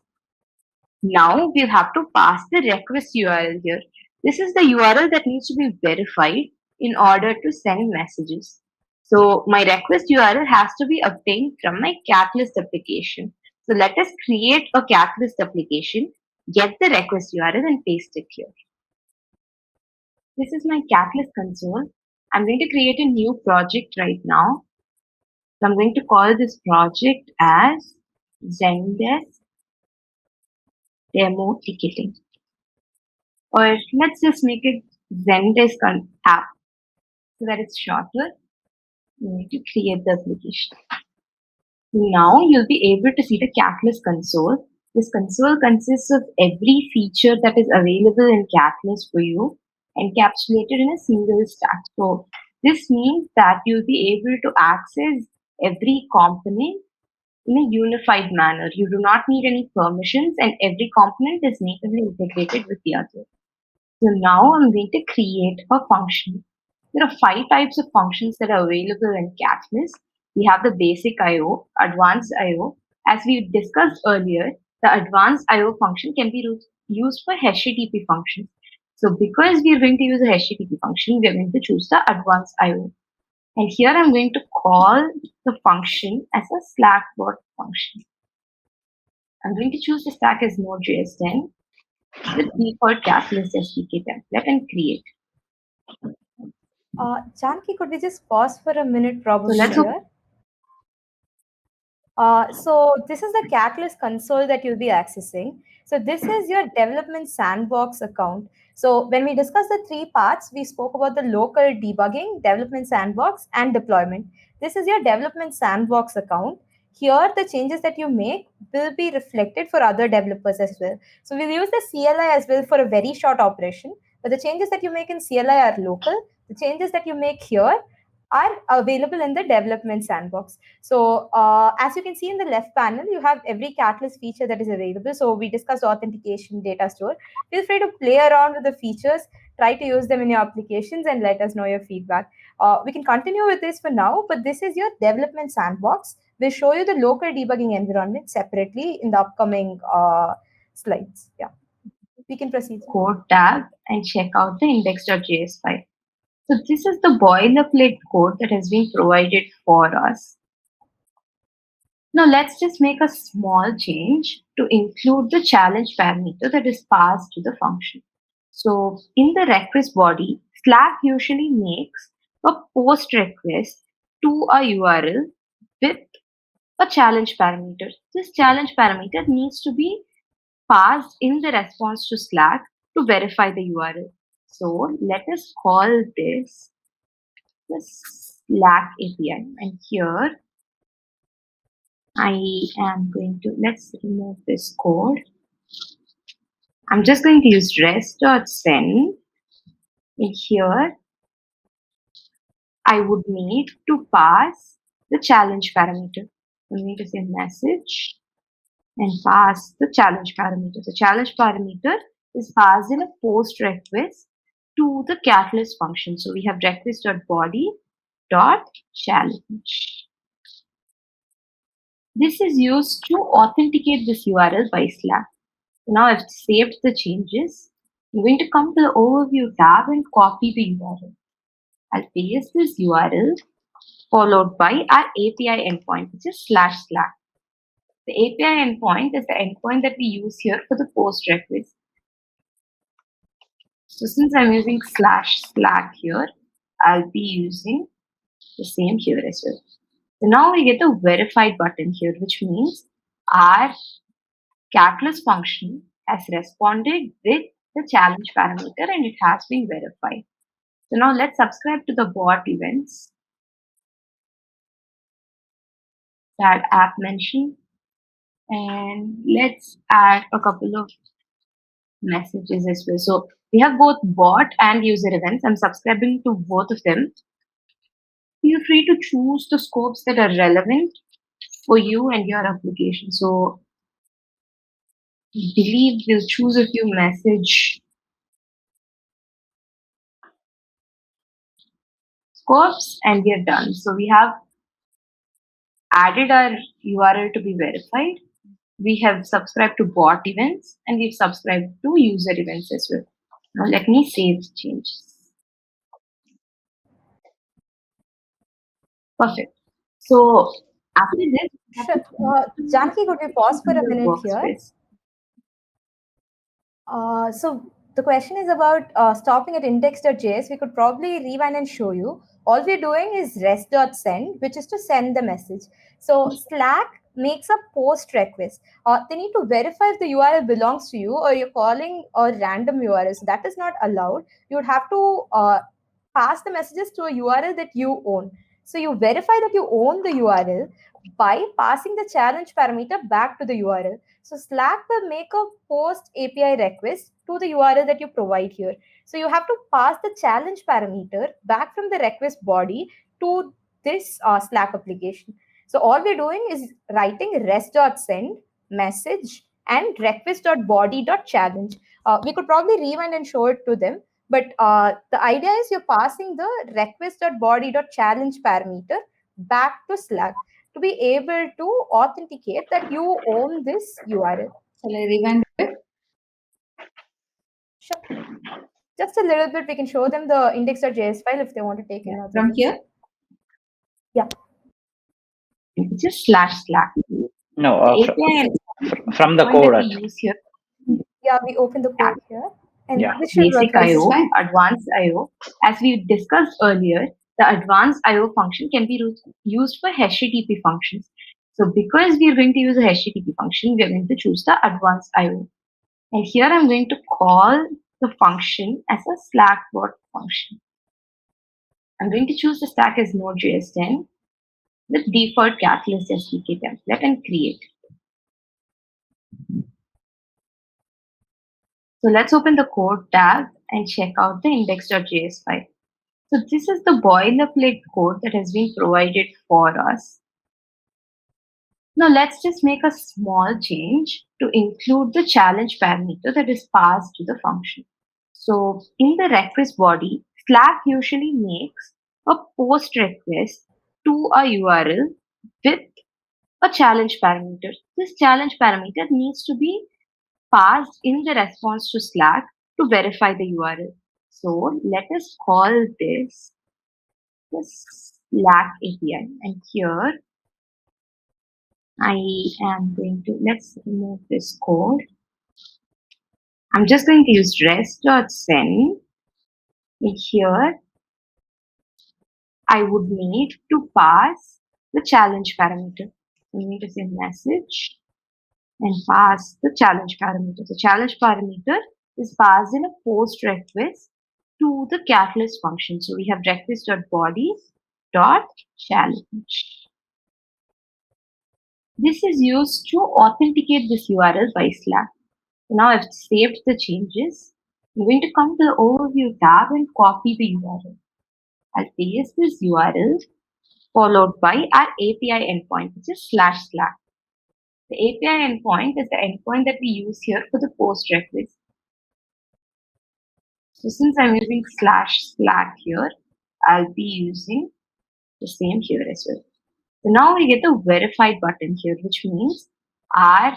Now we'll have to pass the request URL here. This is the URL that needs to be verified in order to send messages. So my request URL has to be obtained from my Catalyst application. So let us create a Catalyst application, get the request URL and paste it here. This is my Catalyst console. I'm going to create a new project right now. So I'm going to call this project as Zendesk Demo Ticketing. Or let's just make it Zendesk app so that it's shorter. You need to create the application. Now you'll be able to see the Catalyst console. This console consists of every feature that is available in Catalyst for you encapsulated in a single stack. So this means that you'll be able to access every component in a unified manner. You do not need any permissions and every component is natively integrated with the other. So now I'm going to create a function. There are 5 types of functions that are available in Catalyst. We have the basic IO, advanced IO. As we discussed earlier, the advanced IO function can be used for HTTP functions. So because we are going to use a HTTP function, we are going to choose the advanced IO. And here I'm going to call the function as a Slack bot function. I'm going to choose the stack as Node.js 10 with default Catalyst SDK template and create. Janki, could we just pause for a minute probably So let's here? So this is the Catalyst console that you'll be accessing. So this is your development sandbox account. So when we discussed the 3 parts, we spoke about the local debugging, development sandbox, and deployment. This is your development sandbox account. Here, the changes that you make will be reflected for other developers as well. So we'll use the CLI as well for a very short operation, but the changes that you make in CLI are local. The changes that you make here are available in the development sandbox. So as you can see in the left panel, you have every Catalyst feature that is available. So we discussed authentication, data store. Feel free to play around with the features, try to use them in your applications and let us know your feedback. We can continue with this for now, but this is your development sandbox. We'll show you the local debugging environment separately in the upcoming slides. Yeah, we can proceed. Code tab and check out the index.js file. So this is the boilerplate code that has been provided for us. Now let's just make a small change to include the challenge parameter that is passed to the function. So in the request body, Slack usually makes a post request to a URL with a challenge parameter. This challenge parameter needs to be passed in the response to Slack to verify the URL. So let us call this the Slack API. And here I am going to, let's remove this code. I'm just going to use rest.send And here, I would need to pass the challenge parameter. I'm going to say message and pass the challenge parameter. The challenge parameter is passed in a post request to the catalyst function. So we have request.body.challenge. This is used to authenticate this URL by Slack. Now I've saved the changes. I'm going to come to the overview tab and copy the URL. I'll paste this URL followed by our API endpoint, which is /Slack. The API endpoint is the endpoint that we use here for the post request. So since I'm using /Slack here, I'll be using the same here as well. So now we get the verified button here, which means our Catalyst function has responded with the challenge parameter and it has been verified. So now let's subscribe to the bot events. Add app mention and let's add a couple of messages as well. So we have both bot and user events. I'm subscribing to both of them. Feel free to choose the scopes that are relevant for you and your application. So I believe we'll choose a few message scopes and we are done. So we have added our URL to be verified. We have subscribed to bot events and we've subscribed to user events as well. Now let me save the changes. Perfect. So after this, Sure. Janaki, could we pause for a minute here? workspace. So the question is about stopping at index.js. We could probably rewind and show you. All we're doing is rest.send, which is to send the message. So Slack makes a post request. They need to verify if the URL belongs to you or you're calling a random URL. So that is not allowed. You would have to pass the messages to a URL that you own. So you verify that you own the URL by passing the challenge parameter back to the URL. So Slack will make a post API request to the URL that you provide here. So you have to pass the challenge parameter back from the request body to this Slack application. So all we're doing is writing rest.send message and request.body.challenge. We could probably rewind and show it to them. But the idea is you're passing the request.body.challenge parameter back to Slack to be able to authenticate that you own this URL. Shall I rewind it? Sure. Just a little bit, we can show them the index.js file if they want to take another. From here? Yeah. Just /Slack. No, The API from the endpoint code. that we use here. Yeah, we open the code here. And Yeah. this should Basic work. IO, advanced IO. As we discussed earlier, the advanced IO function can be used for HTTP functions. So because we are going to use a HTTP function, we are going to choose the advanced IO. And here I'm going to call the function as a Slack bot function. I'm going to choose the stack as Node.js 10 with default Catalyst SDK template and create. So let's open the code tab and check out the index.js file. So this is the boilerplate code that has been provided for us. Now let's just make a small change to include the challenge parameter that is passed to the function. So in the request body, Slack usually makes a post request to a URL with a challenge parameter. This challenge parameter needs to be passed in the response to Slack to verify the URL. So let us call this the Slack API. And here I am going to, let's remove this code. I'm just going to use rest.send. And here I would need to pass the challenge parameter. I'm going to say message and pass the challenge parameter. The challenge parameter is passed in a post request to the catalyst function. So we have request.body.challenge. This is used to authenticate this URL by Slack. Now I've saved the changes. I'm going to come to the overview tab and copy the URL. I'll paste this URL followed by our API endpoint, which is /Slack. The API endpoint is the endpoint that we use here for the post request. So since I'm using /Slack here, I'll be using the same here as well. So now we get the verified button here, which means our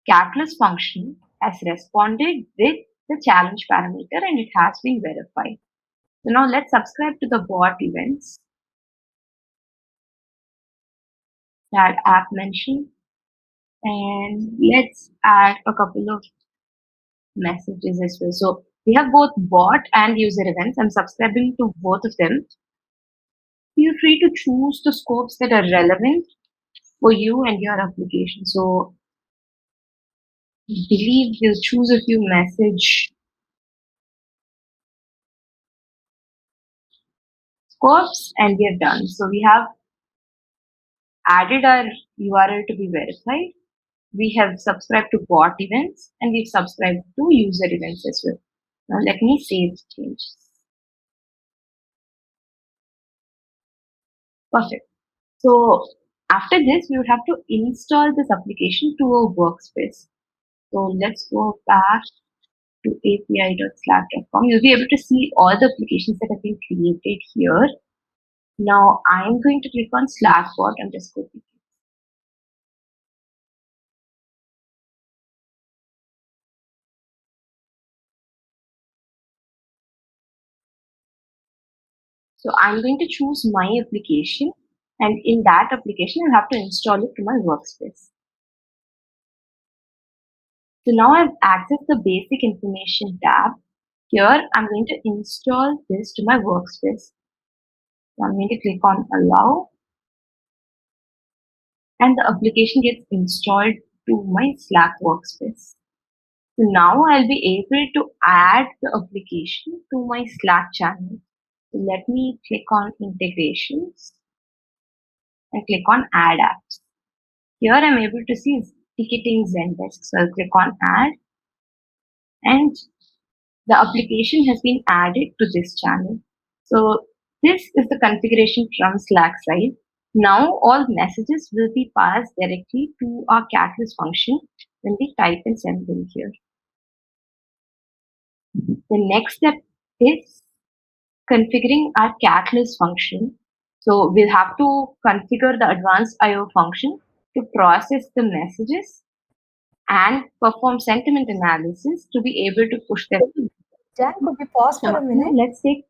Catalyst function has responded with the challenge parameter and it has been verified. So now let's subscribe to the bot events. Add app mention and let's add a couple of messages as well. So we have both bot and user events. I'm subscribing to both of them. Feel free to choose the scopes that are relevant for you and your application. So I believe we'll choose a few message scopes and we are done. So we have added our URL to be verified. We have subscribed to bot events and we've subscribed to user events as well. Now let me save changes. Perfect. So after this, we would have to install this application to a workspace. So let's go back to api.slack.com. You'll be able to see all the applications that have been created here. Now I'm going to click on Slackbot underscore PK. So I'm going to choose my application and in that application, I'll have to install it to my workspace. So now I've accessed the basic information tab. Here, I'm going to install this to my workspace. So I'm going to click on allow and the application gets installed to my Slack workspace. So now I'll be able to add the application to my Slack channel. So let me click on integrations and click on add apps. Here I'm able to see ticketing Zendesk. So I'll click on add and the application has been added to this channel. So this is the configuration from Slack side. Now all messages will be passed directly to our Catalyst function when we type and send them here. The next step is configuring our Catalyst function. So we'll have to configure the advanced IO function to process the messages and perform sentiment analysis to be able to push them. Jan, could we pause for a minute? Let's take.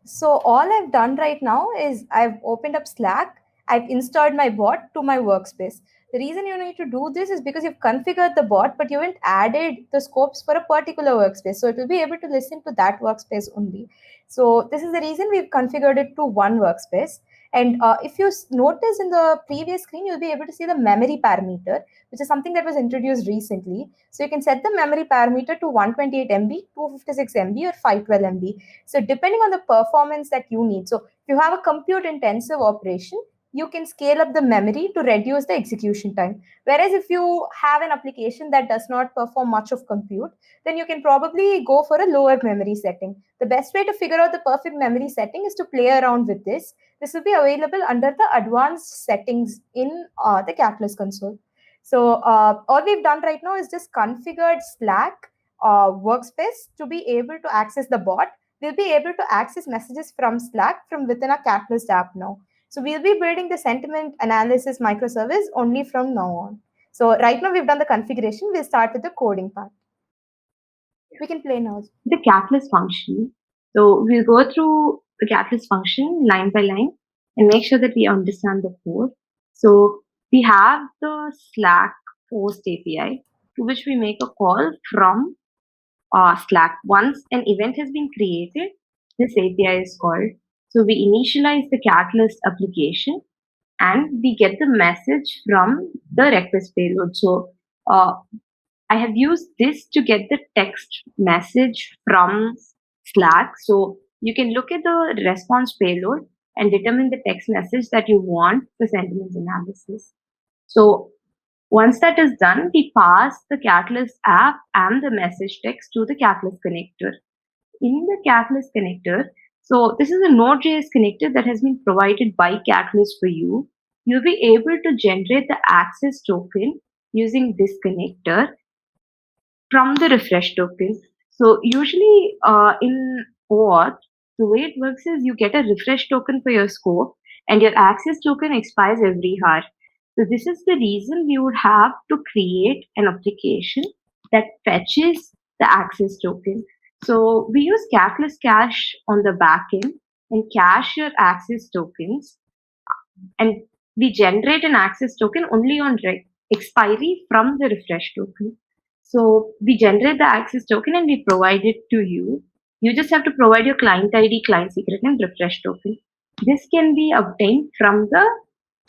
So all I've done right now is I've opened up Slack. I've installed my bot to my workspace. The reason you need to do this is because you've configured the bot, but you haven't added the scopes for a particular workspace. So it will be able to listen to that workspace only. So this is the reason we've configured it to one workspace. And if you notice in the previous screen, you'll be able to see the memory parameter, which is something that was introduced recently. So you can set the memory parameter to 128 MB, 256 MB, or 512 MB. So depending on the performance that you need. So if you have a compute intensive operation, you can scale up the memory to reduce the execution time. Whereas if you have an application that does not perform much of compute, then you can probably go for a lower memory setting. The best way to figure out the perfect memory setting is to play around with this. This will be available under the advanced settings in the Catalyst console. So all we've done right now is just configured Slack workspace to be able to access the bot. We'll be able to access messages from Slack from within our Catalyst app now. So we'll be building the sentiment analysis microservice only from now on. So right now we've done the configuration. We'll start with the coding part. We can play now. The Catalyst function. So we'll go through the Catalyst function line by line and make sure that we understand the code. So we have the Slack post API to which we make a call from Slack. Once an event has been created, this API is called. So we initialize the Catalyst application and we get the message from the request payload. So I have used this to get the text message from Slack. So you can look at the response payload and determine the text message that you want for sentiment analysis. So Once that is done, we pass the Catalyst app and the message text to the Catalyst connector. In the Catalyst connector, so this is a Node.js connector that has been provided by Catalyst for you. You'll be able to generate the access token using this connector from the refresh token. So usually in OAuth, the way it works is you get a refresh token for your scope and your access token expires every hour. So this is the reason we would have to create an application that fetches the access token. So we use Catalyst Cache on the backend and cache your access tokens, and we generate an access token only on expiry from the refresh token. So we generate the access token and we provide it to you. You just have to provide your client ID, client secret, and refresh token. This can be obtained from the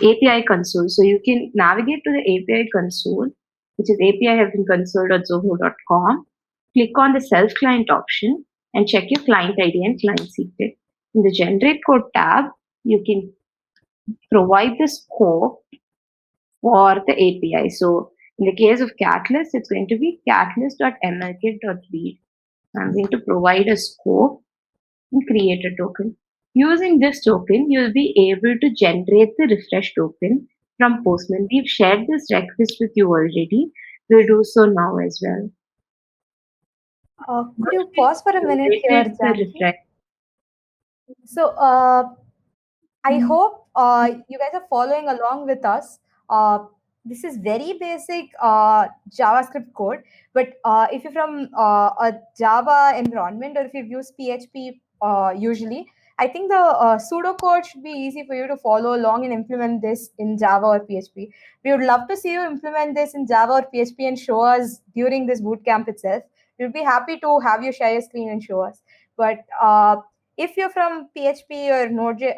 API console. So you can navigate to the API console, which is api-console.zoho.com. Click on the self client option and check your client ID and client secret. In the generate code tab, you can provide the scope for the API. So in the case of Catalyst, it's going to be catalyst.mlkit.read. I'm going to provide a scope and create a token. Using this token, you'll be able to generate the refresh token from Postman. We've shared this request with you already. We'll do so now as well. Could you pause for a minute here, Generated the Janki? refresh. So I hope you guys are following along with us. This is very basic JavaScript code, but if you're from a Java environment or if you've used PHP usually, I think the pseudocode should be easy for you to follow along and implement this in Java or PHP. We would love to see you implement this in Java or PHP and show us during this bootcamp itself. We'd be happy to have you share your screen and show us. But if you're from PHP or Node,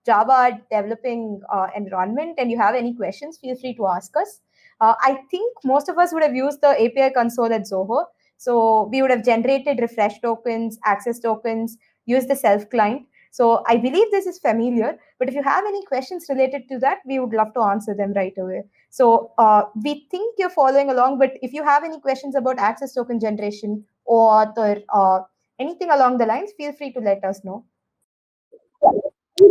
Java developing environment and you have any questions, feel free to ask us. I think most of us would have used the API console at Zoho. So we would have generated refresh tokens, access tokens, used the self client. So I believe this is familiar, but if you have any questions related to that, we would love to answer them right away. So we think you're following along, but if you have any questions about access token generation or anything along the lines, feel free to let us know.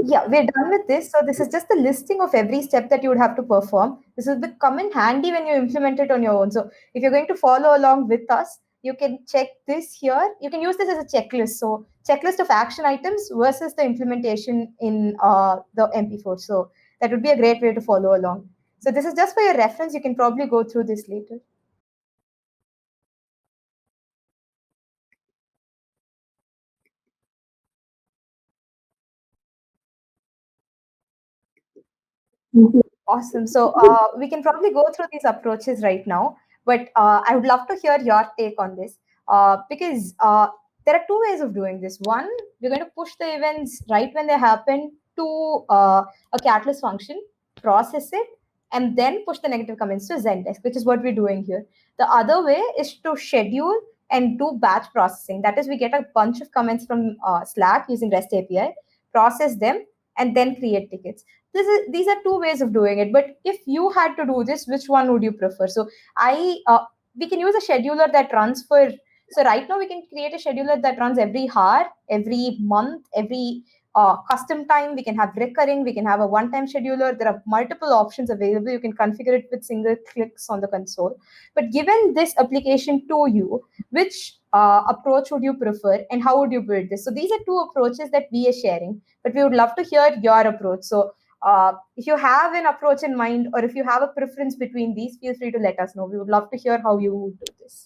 Yeah, we're done with this. So this is just the listing of every step that you would have to perform. This will come in handy when you implement it on your own. So if you're going to follow along with us, you can check this here. You can use this as a checklist. So checklist of action items versus the implementation in the MP4. So that would be a great way to follow along. So this is just for your reference. You can probably go through this later. Awesome. So we can probably go through these approaches right now, but I would love to hear your take on this because there are two ways of doing this. One, we're going to push the events right when they happen to a Catalyst function, process it, and then push the negative comments to Zendesk, which is what we're doing here. The other way is to schedule and do batch processing. That is, we get a bunch of comments from Slack using REST API, process them, and then create tickets. These are two ways of doing it, but if you had to do this, which one would you prefer? So we can use a scheduler that runs for, so right now we can create a scheduler that runs every hour, every month, every custom time. We can have recurring, we can have a one-time scheduler. There are multiple options available. You can configure it with single clicks on the console. But given this application to you, which approach would you prefer and how would you build this? So these are two approaches that we are sharing, but we would love to hear your approach. So if you have an approach in mind or if you have a preference between these, feel free to let us know. We would love to hear how you would